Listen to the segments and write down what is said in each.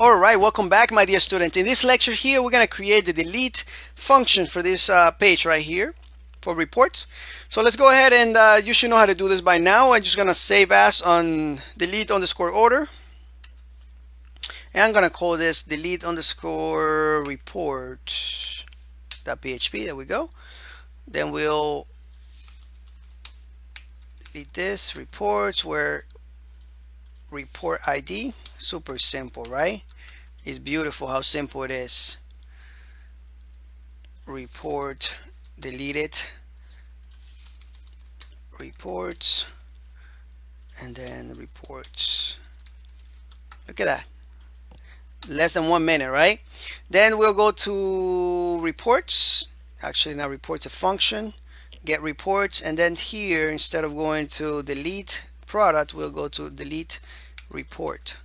All right, welcome back, my dear students. In this lecture here, we're going to create the delete function for this page right here for reports. So let's go ahead and you should know how to do this by now. I'm just going to save as on delete underscore order. And I'm going to call this delete underscore report .php. There we go. Then we'll delete this reports where report ID. Super simple, right? It's beautiful how simple it is. Report, delete it, reports, and then reports. Look at that. Less than 1 minute, right? Then we'll go to reports. Actually, not reports, a function. Get reports, and then here, instead of going to delete product, we'll go to delete report.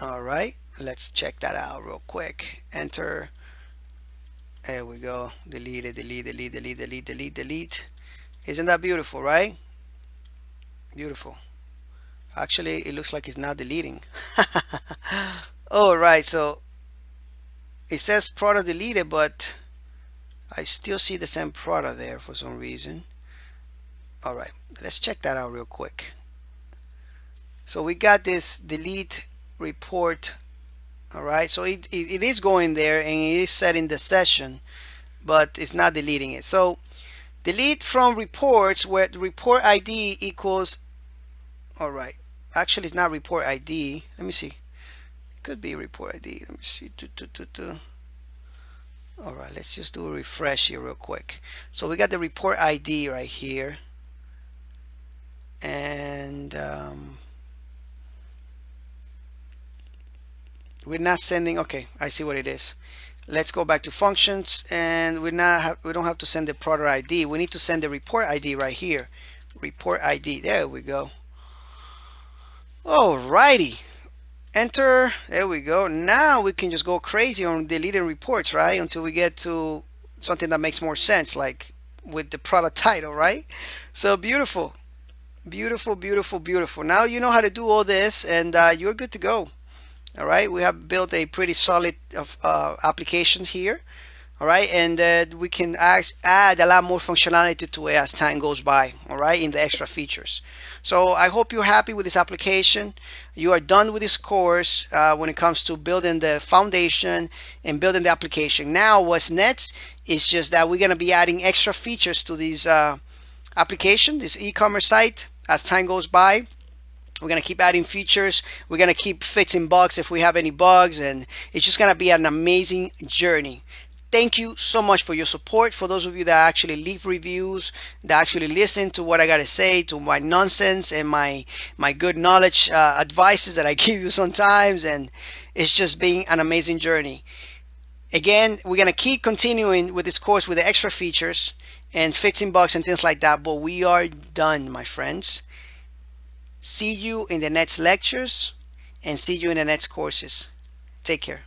All right, let's check that out real quick. Enter. There we go. Delete it, delete, delete, delete, delete, delete, delete. Isn't that beautiful, right? Beautiful. Actually, it looks like it's not deleting. All right, so it says product deleted, but I still see the same product there for some reason. All right, let's check that out real quick. So we got this delete report. All right, so it is going there and it is setting the session, but it's not deleting it. So delete from reports where the report ID equals, all right, actually it's not report ID. Let me see. It could be report ID. Let me see. All right, let's just do a refresh here real quick. So we got the report ID right here. And we're not sending, okay, I see what it is. Let's go back to functions, and we don't have to send the product ID. We need to send the report ID right here. Report ID, there we go. Alrighty, enter, there we go. Now we can just go crazy on deleting reports, right? Until we get to something that makes more sense, like with the product title, right? So beautiful, beautiful, beautiful, beautiful. Now you know how to do all this, and you're good to go. All right, we have built a pretty solid application here. All right, and we can add a lot more functionality to it as time goes by. All right, in the extra features. So I hope you're happy with this application. You are done with this course when it comes to building the foundation and building the application. Now what's next is just that we're going to be adding extra features to these application, this e-commerce site, as time goes by. We're going to keep adding features. We're going to keep fixing bugs if we have any bugs, and it's just going to be an amazing journey. Thank you so much for your support. For those of you that actually leave reviews, that actually listen to what I got to say, to my nonsense and my good knowledge advices that I give you sometimes, and it's just been an amazing journey. Again, we're going to keep continuing with this course with the extra features and fixing bugs and things like that, but we are done, my friends. See you in the next lectures and see you in the next courses. Take care.